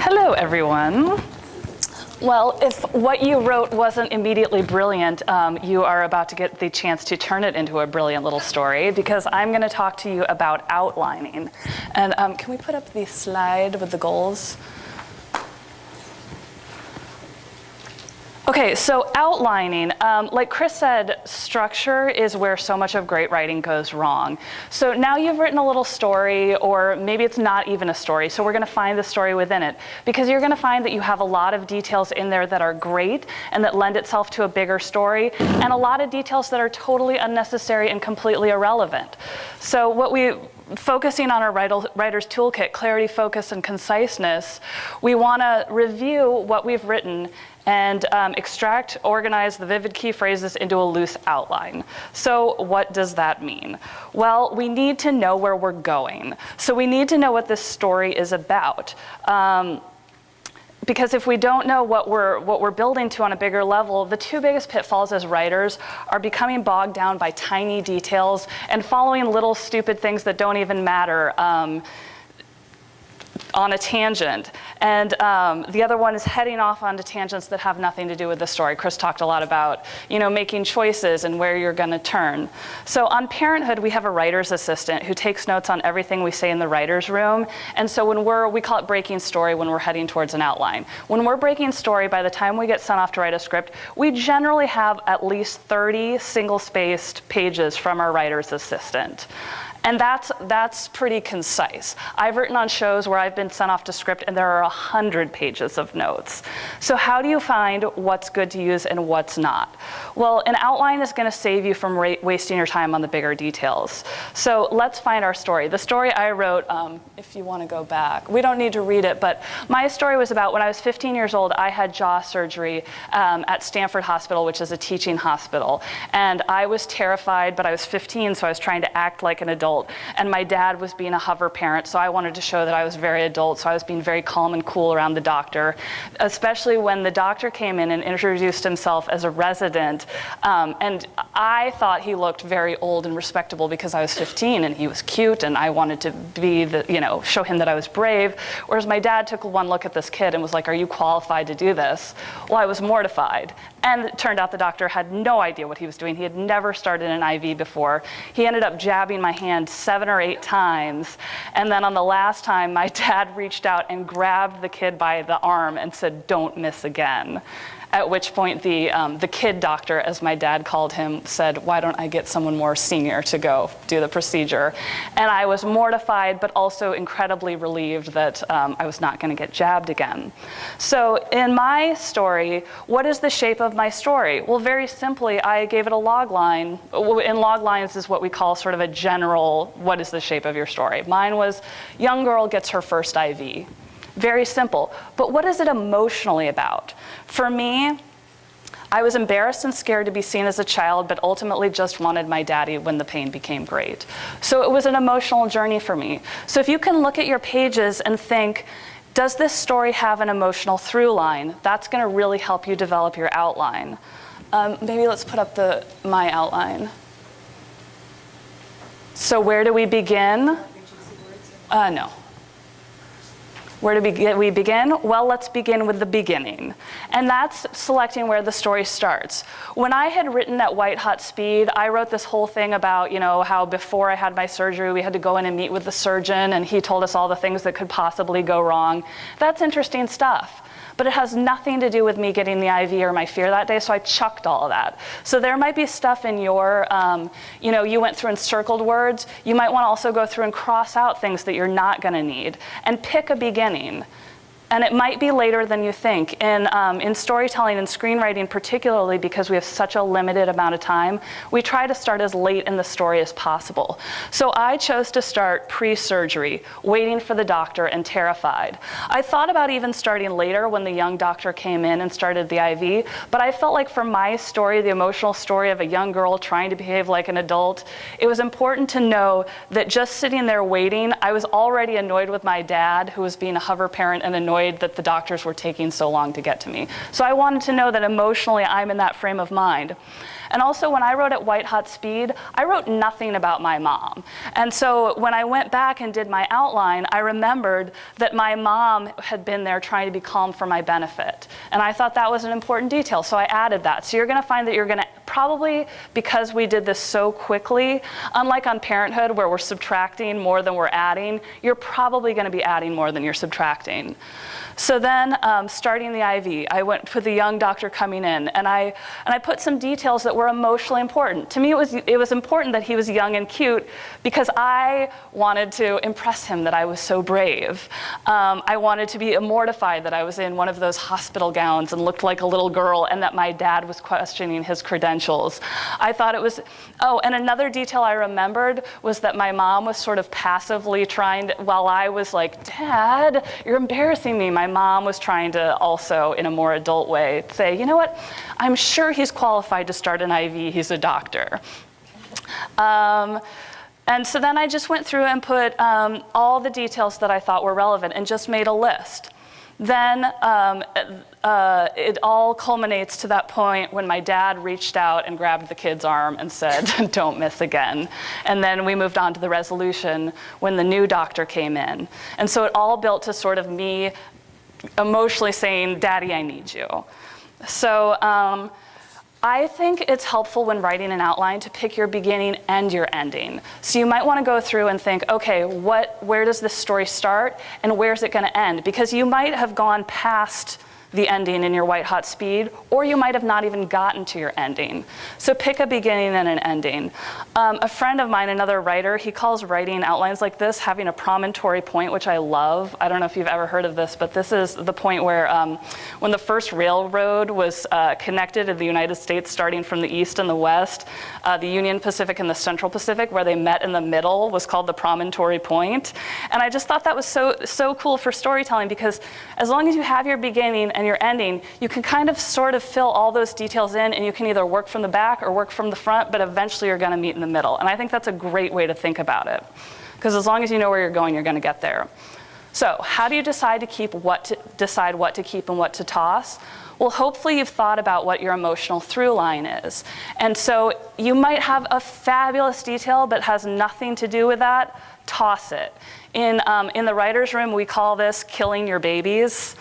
Hello, everyone. Well, if what you wrote wasn't immediately brilliant, you are about to get the chance to turn it into a brilliant little story, because I'm going to talk to you about outlining. And can we put up the slide with the goals? Okay, so outlining, like Chris said, structure is where so much of great writing goes wrong. So now you've written a little story, or maybe it's not even a story, so we're going to find the story within it, because you're going to find that you have a lot of details in there that are great and that lend itself to a bigger story, and a lot of details that are totally unnecessary and completely irrelevant. So what focusing on our writer's toolkit, clarity, focus, and conciseness, we want to review what we've written and extract, organize the vivid key phrases into a loose outline. So what does that mean? Well, we need to know where we're going. So we need to know what this story is about. Because if we don't know what we're building to on a bigger level, the two biggest pitfalls as writers are becoming bogged down by tiny details and following little stupid things that don't even matter on a tangent. And the other one is heading off onto tangents that have nothing to do with the story. Chris talked a lot about, making choices and where you're going to turn. So on Parenthood, we have a writer's assistant who takes notes on everything we say in the writer's room. And so we call it breaking story when we're heading towards an outline. When we're breaking story, by the time we get sent off to write a script, we generally have at least 30 single-spaced pages from our writer's assistant. And that's pretty concise. I've written on shows where I've been sent off to script and there are 100 pages of notes. So how do you find what's good to use and what's not? Well, an outline is going to save you from wasting your time on the bigger details. So let's find our story. The story I wrote, if you want to go back, we don't need to read it, but my story was about when I was 15 years old, I had jaw surgery at Stanford Hospital, which is a teaching hospital. And I was terrified, but I was 15, so I was trying to act like an adult. And my dad was being a hover parent, so I wanted to show that I was very adult, so I was being very calm and cool around the doctor, especially when the doctor came in and introduced himself as a resident. And I thought he looked very old and respectable because I was 15 and he was cute and I wanted to be show him that I was brave. Whereas my dad took one look at this kid and was like, "Are you qualified to do this?" Well, I was mortified. And it turned out the doctor had no idea what he was doing. He had never started an IV before. He ended up jabbing my hand 7 or 8 times. And then on the last time, my dad reached out and grabbed the kid by the arm and said, "Don't miss again." At which point the kid doctor, as my dad called him, said, "Why don't I get someone more senior to go do the procedure?" And I was mortified, but also incredibly relieved that I was not going to get jabbed again. So in my story, what is the shape of my story? Well, very simply, I gave it a log line. In log lines is what we call sort of a general, what is the shape of your story? Mine was, young girl gets her first IV. Very simple. But what is it emotionally about? For me, I was embarrassed and scared to be seen as a child, but ultimately just wanted my daddy when the pain became great. So it was an emotional journey for me. So if you can look at your pages and think, does this story have an emotional through line? That's going to really help you develop your outline. Maybe let's put up my outline. So where do we begin? No. Where do we begin? Well, let's begin with the beginning. And that's selecting where the story starts. When I had written at white hot speed, I wrote this whole thing about, how before I had my surgery, we had to go in and meet with the surgeon, and he told us all the things that could possibly go wrong. That's interesting stuff. But it has nothing to do with me getting the IV or my fear that day, so I chucked all of that. So there might be stuff in your, you went through and circled words. You might want to also go through and cross out things that you're not going to need, and pick a beginning. And it might be later than you think. In storytelling and screenwriting, particularly because we have such a limited amount of time, we try to start as late in the story as possible. So I chose to start pre-surgery, waiting for the doctor and terrified. I thought about even starting later when the young doctor came in and started the IV, but I felt like for my story, the emotional story of a young girl trying to behave like an adult, it was important to know that just sitting there waiting, I was already annoyed with my dad, who was being a hover parent, and annoyed annoyed that the doctors were taking so long to get to me. So I wanted to know that emotionally I'm in that frame of mind. And also, when I wrote at white hot speed, I wrote nothing about my mom. And so when I went back and did my outline, I remembered that my mom had been there trying to be calm for my benefit. And I thought that was an important detail, so I added that. So you're going to find that you're going to probably, because we did this so quickly, unlike on Parenthood where we're subtracting more than we're adding, you're probably going to be adding more than you're subtracting. So then, starting the IV, I went with the young doctor coming in, and I put some details that were emotionally important. To me, it was important that he was young and cute because I wanted to impress him that I was so brave. I wanted to be mortified that I was in one of those hospital gowns and looked like a little girl, and that my dad was questioning his credentials. I thought it was, oh, and another detail I remembered was that my mom was sort of passively trying to, while I was like, Dad, you're embarrassing me, my mom was trying to also, in a more adult way, say, you know what, I'm sure he's qualified to start an IV, he's a doctor. And so then I just went through and put all the details that I thought were relevant and just made a list. Then it all culminates to that point when my dad reached out and grabbed the kid's arm and said, don't miss again. And then we moved on to the resolution when the new doctor came in. And so it all built to sort of me emotionally saying, Daddy, I need you. So I think it's helpful when writing an outline to pick your beginning and your ending. So you might want to go through and think, okay, where does this story start and where's it going to end? Because you might have gone past the ending in your white hot speed, or you might have not even gotten to your ending. So pick a beginning and an ending. A friend of mine, another writer, he calls writing outlines like this having a promontory point, which I love. I don't know if you've ever heard of this, but this is the point where when the first railroad was connected in the United States, starting from the east and the west, the Union Pacific and the Central Pacific, where they met in the middle, was called the promontory point. And I just thought that was so cool for storytelling, because as long as you have your beginning and your ending, you can kind of sort of fill all those details in, and you can either work from the back or work from the front, but eventually you're going to meet in the middle. And I think that's a great way to think about it, because as long as you know where you're going, you're going to get there. So how do you decide what to keep and what to toss? Well, hopefully you've thought about what your emotional through line is. And so you might have a fabulous detail but has nothing to do with that. Toss it. In the writer's room, we call this killing your babies.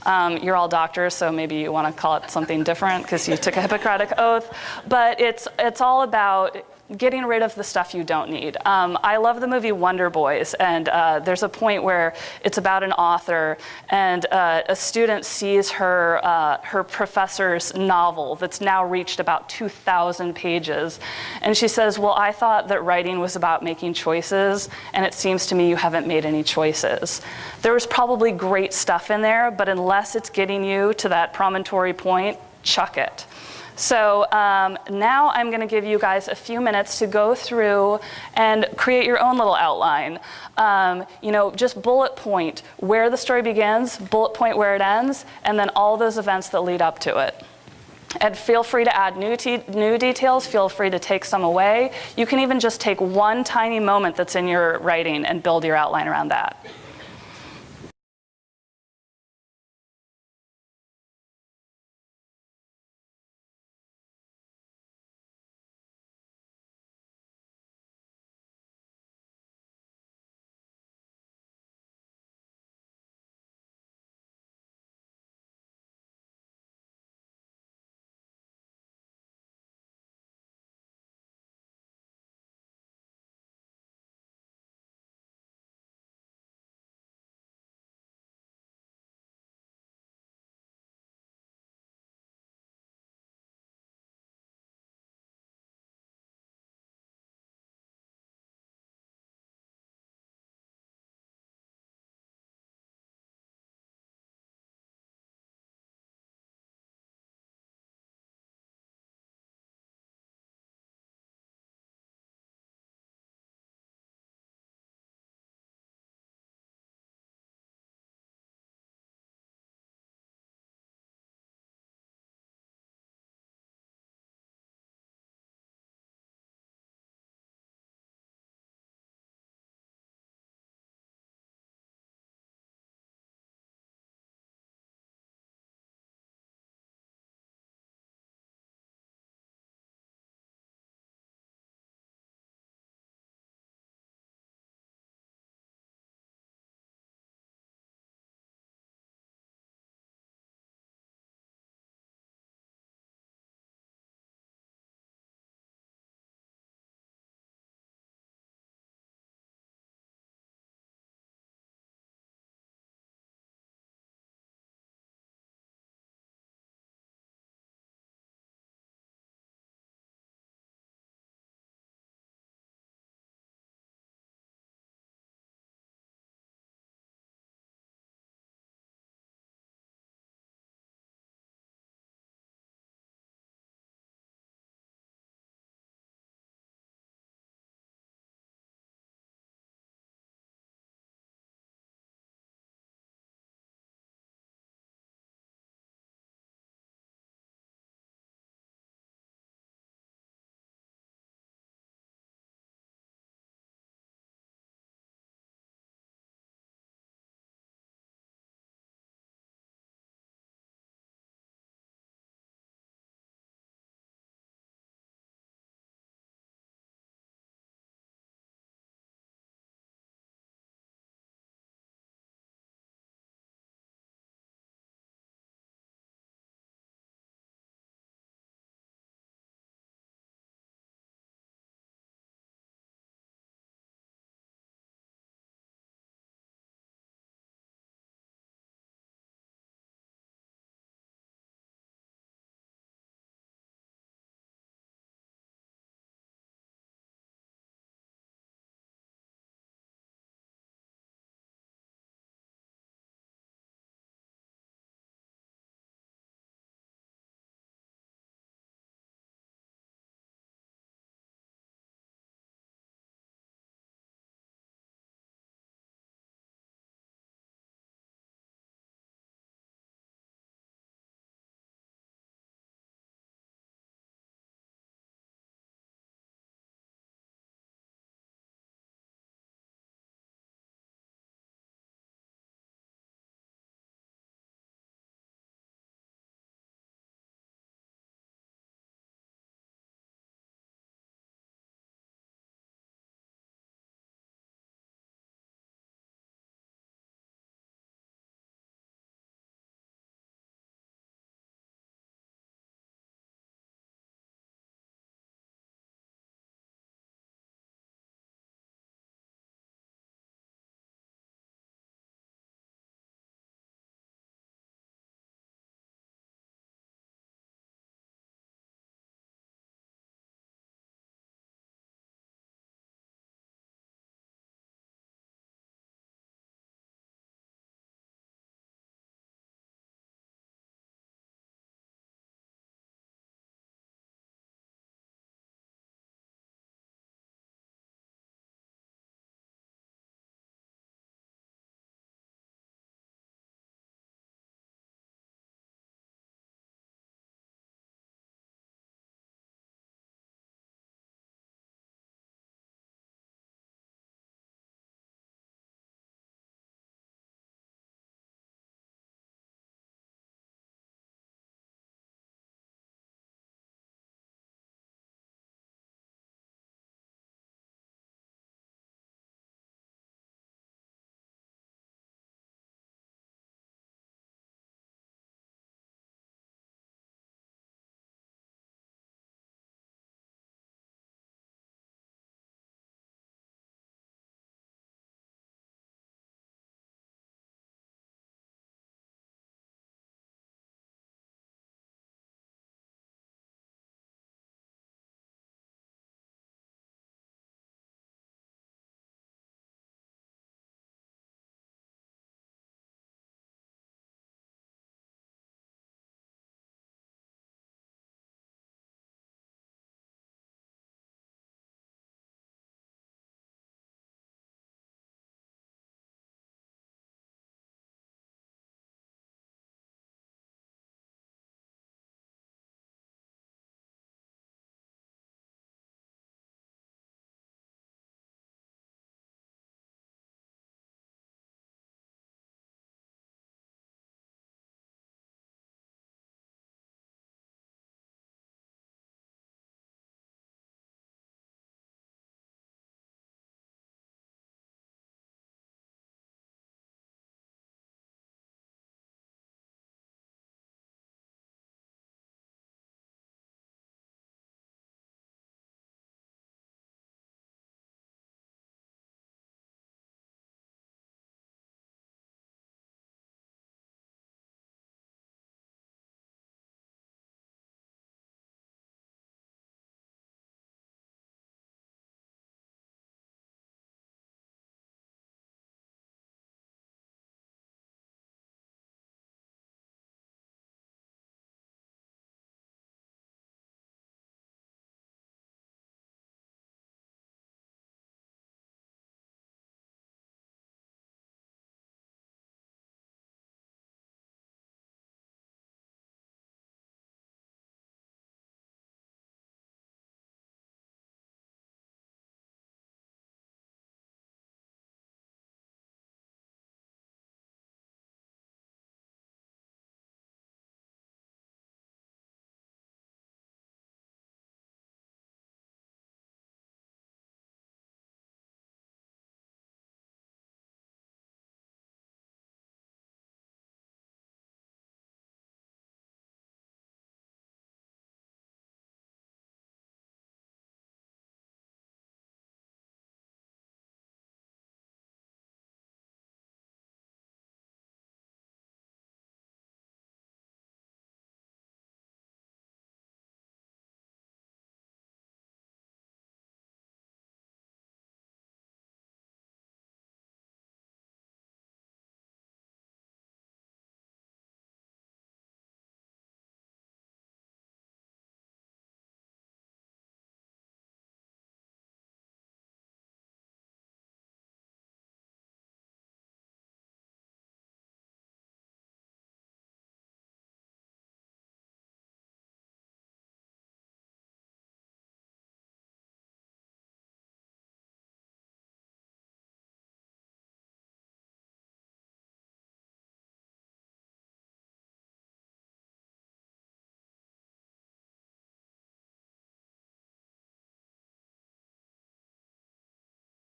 You're all doctors, so maybe you want to call it something different because you took a Hippocratic oath. But it's all about getting rid of the stuff you don't need. I love the movie Wonder Boys, and there's a point where it's about an author, and a student sees her professor's novel that's now reached about 2,000 pages. And she says, well, I thought that writing was about making choices, and it seems to me you haven't made any choices. There was probably great stuff in there, but unless it's getting you to that promontory point, chuck it. So now I'm going to give you guys a few minutes to go through and create your own little outline. Just bullet point where the story begins, bullet point where it ends, and then all those events that lead up to it. And feel free to add new details, feel free to take some away. You can even just take one tiny moment that's in your writing and build your outline around that.